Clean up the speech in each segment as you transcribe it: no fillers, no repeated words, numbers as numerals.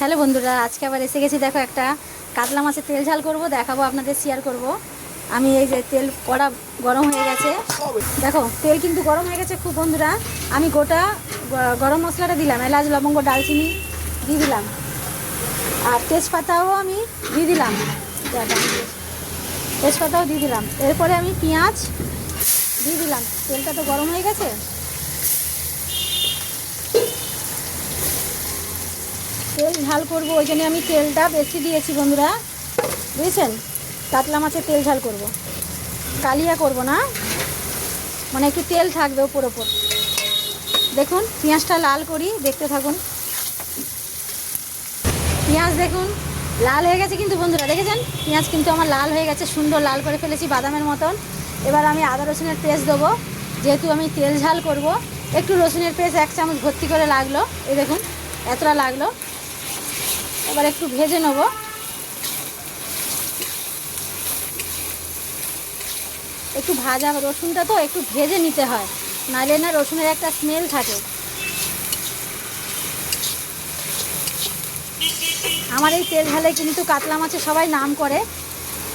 Hello বন্ধুরা, আজকে আবার এসে গেছি। দেখো, একটা কাতলা মাছের তেল ঝাল করব, দেখাবো, আপনাদের শেয়ার করব। আমি এই যে তেল কড়া গরম হয়ে গেছে, দেখো তেল কিন্তু গরম হয়ে গেছে খুব বন্ধুরা। আমি গোটা গরম মশলাটা দিলাম, এলাচ লবঙ্গ ডালচিনি দিয়ে দিলাম, আর তেজপাতাও আমি দিয়ে দিলাম, তেজপাতাও দিয়ে দিলাম। এরপরে আমি পেঁয়াজ দিয়ে দিলাম। তেলটা তো গরম হয়ে গেছে, তেল ঝাল করবো ওই জন্য আমি তেলটা বেশি দিয়েছি বন্ধুরা, বুঝেছেন। কাতলা মাছের তেল ঝাল করব, কালিয়া করব না, মানে একটু তেল থাকবে ওপর ওপর। দেখুন পেঁয়াজটা লাল করি, দেখতে থাকুন। পেঁয়াজ দেখুন লাল হয়ে গেছে কিন্তু বন্ধুরা, দেখেছেন পেঁয়াজ কিন্তু আমার লাল হয়ে গেছে, সুন্দর লাল করে ফেলেছি বাদামের মতন। এবার আমি আদা রসুনের পেস্ট দেবো, যেহেতু আমি তেল ঝাল করব। একটু রসুনের পেস্ট 1 চামচ ভর্তি করে লাগলো, এই দেখুন এতটা লাগলো। এবার একটু ভেজে নেব, একটু ভাজা রসুনটা তো একটু ভেজে নিতে হয়, নাহলে না রসুনের একটা স্মেল থাকে। আমার এই তেল ঝালে কিন্তু কাতলা মাছে সবাই নাম করে।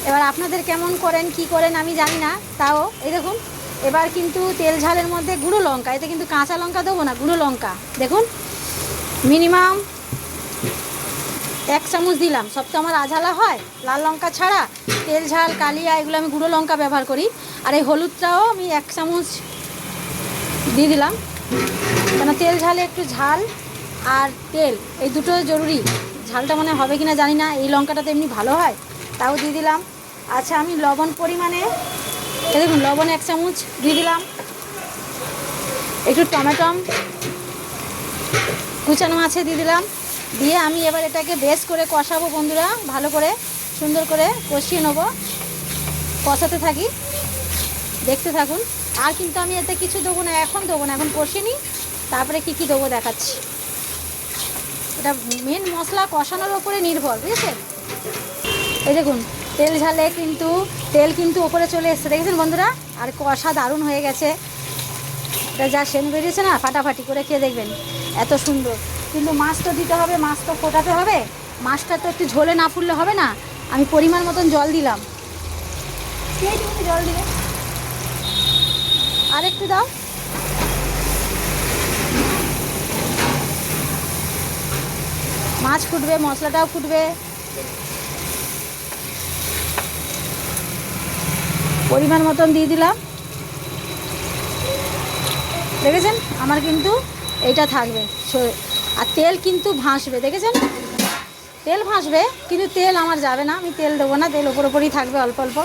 এবার আপনাদের কেমন করেন কি করেন আমি জানি না, তাও এই দেখুন। এবার কিন্তু তেল ঝালের মধ্যে গুঁড়ো লঙ্কা, এতে কিন্তু কাঁচা লঙ্কা দেবো না, গুঁড়ো লঙ্কা দেখুন মিনিমাম 1 চামচ দিলাম। সব তো আমার আঝালা হয়, লাল লঙ্কা ছাড়া। তেল ঝাল কালিয়া এগুলো আমি গুঁড়ো লঙ্কা ব্যবহার করি। আর এই হলুদটাও আমি 1 চামচ দিয়ে দিলাম, কেন তেল ঝালে একটু ঝাল আর তেল এই দুটো জরুরি। ঝালটা মানে হবে কিনা জানি না, এই লঙ্কাটা তো এমনি ভালো হয়, তাও দিয়ে দিলাম। আচ্ছা, আমি লবণ পরিমাণে দেখুন লবণ 1 চামচ দিয়ে দিলাম। একটু টমেটো কুচানো আছে দিয়ে দিলাম। দিয়ে আমি এবার এটাকে বেশ করে কষাবো বন্ধুরা, ভালো করে সুন্দর করে কষিয়ে নেবো। কষাতে থাকি, দেখতে থাকুন। আর কিন্তু আমি এতে কিছু দেবো না, এখন দেবো না, এখন কষিয়ে নিই, তারপরে কী কী দেবো দেখাচ্ছি। এটা মেন মশলা কষানোর ওপরে নির্ভর, বুঝেছেন। এই দেখুন তেল ঝালে কিন্তু তেল কিন্তু ওপরে চলে এসছে, দেখেছেন বন্ধুরা। আর কষা দারুণ হয়ে গেছে, এটা যা সেন বেরিয়েছে না, ফাটাফাটি করে খেয়ে দেখবেন, এত সুন্দর। কিন্তু মাছ তো দিতে হবে, মাছ তো ফোটাতে হবে, মাছটা তো একটু ঝোলে না ফুললে হবে না। আমি পরিমাণ মতন জল দিলাম, এইটুকু জল দিলে আর একটু দাও। মাছ ফুটবে, মশলাটাও ফুটবে, পরিমাণ মতন দিয়ে দিলাম। দেখেছেন আমার কিন্তু এইটা থাকবে, আর তেল কিন্তু ভাসবে, দেখেছেন তেল ভাসবে, কিন্তু তেল আমার যাবে না, আমি তেল দেবো না, তেল ওপর ওপরই থাকবে অল্প অল্প,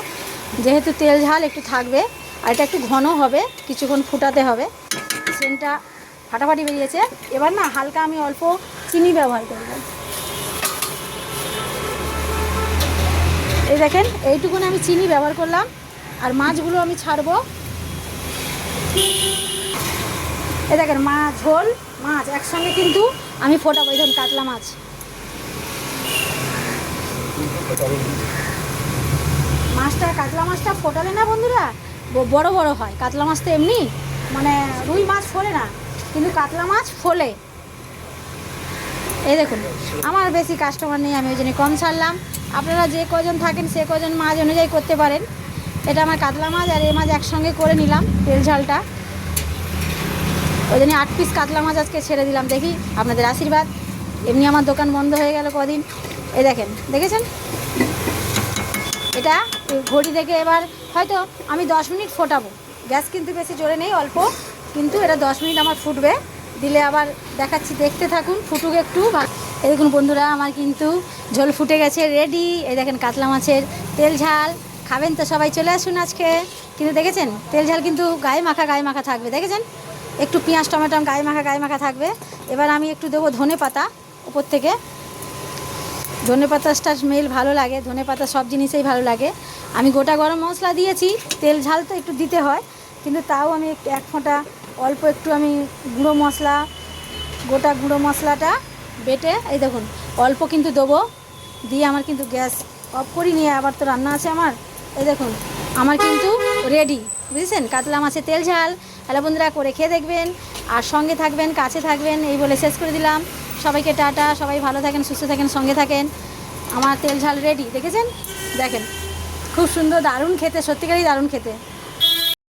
যেহেতু তেল ঝাল একটু থাকবে। আর এটা একটু ঘন হবে, কিছুক্ষণ ফুটাতে হবে। সেনটা ফাটাফাটি বেরিয়েছে। এবার না হালকা আমি অল্প চিনি ব্যবহার করব, এই দেখেন এইটুকুন আমি চিনি ব্যবহার করলাম। আর মাছগুলো আমি ছাড়বো, এই দেখেন মাছ ঝোল মাছ একসঙ্গে কিন্তু আমি ফোটাবো। এই ধরুন কাতলা মাছ, কাতলা মাছটা ফোটালে না বন্ধুরা বড় বড় হয়। কাতলা মাছ তো এমনি মানে রুই মাছ ফোলে না, কিন্তু কাতলা মাছ ফোলে। এই দেখুন আমার বেশি কাস্টমার নেই, আমি ওই জন্য কম ছাড়লাম। আপনারা যে কজন থাকেন সে কজন মাছ অনুযায়ী করতে পারেন। এটা আমার কাতলা মাছ আর এই মাছ একসঙ্গে করে নিলাম তেল ঝালটা, ওই জন্য 8 পিস কাতলা মাছ আজকে ছেড়ে দিলাম। দেখি আপনাদের আশীর্বাদ, এমনি আমার দোকান বন্ধ হয়ে গেল কদিন। এই দেখেন, দেখেছেন এটা ঘড়ি দেখে এবার হয়তো আমি 10 মিনিট ফোটাবো। গ্যাস কিন্তু বেশি জোরে নেই, অল্প, কিন্তু এটা 10 মিনিট আমার ফুটবে। দিলে আবার দেখাচ্ছি, দেখতে থাকুন, ফুটুক একটু। এই দেখুন বন্ধুরা আমার কিন্তু ঝোল ফুটে গেছে, রেডি। এই দেখেন কাতলা মাছের তেল ঝাল, খাবেন তো সবাই চলে আসুন আজকে। কিন্তু দেখেছেন তেল ঝাল কিন্তু গায়ে মাখা থাকবে, দেখেছেন একটু পেঁয়াজ টমেটো গায়ে মাখা থাকবে। এবার আমি একটু দেবো ধনে পাতা উপর থেকে, ধনে পাতাটা স্মেল ভালো লাগে, ধনে পাতা সব জিনিসেই ভালো লাগে। আমি গোটা গরম মশলা দিয়েছি, তেল ঝাল তো একটু দিতে হয়, কিন্তু তাও আমি এক ফোঁটা অল্প একটু আমি গুঁড়ো মশলা, গোটা গুঁড়ো মশলাটা বেটে এই দেখুন অল্প কিন্তু দেবো। দিয়ে আমার কিন্তু গ্যাস অফ করি নিয়ে, আবার তো রান্না আছে আমার। এই দেখুন আমার কিন্তু রেডি, বুঝেছেন কাতলা মাছের তেল ঝাল। হ্যালো বন্ধুরা, করে খেয়ে দেখবেন, আর সঙ্গে থাকবেন, কাছে থাকবেন, এই বলে শেষ করে দিলাম। সবাইকে টাটা, সবাই ভালো থাকেন, সুস্থ থাকেন, সঙ্গে থাকেন। আমার তেল ঝাল রেডি, দেখেছেন? দেখেন খুব সুন্দর, দারুণ খেতে, সত্যিকারই দারুণ খেতে।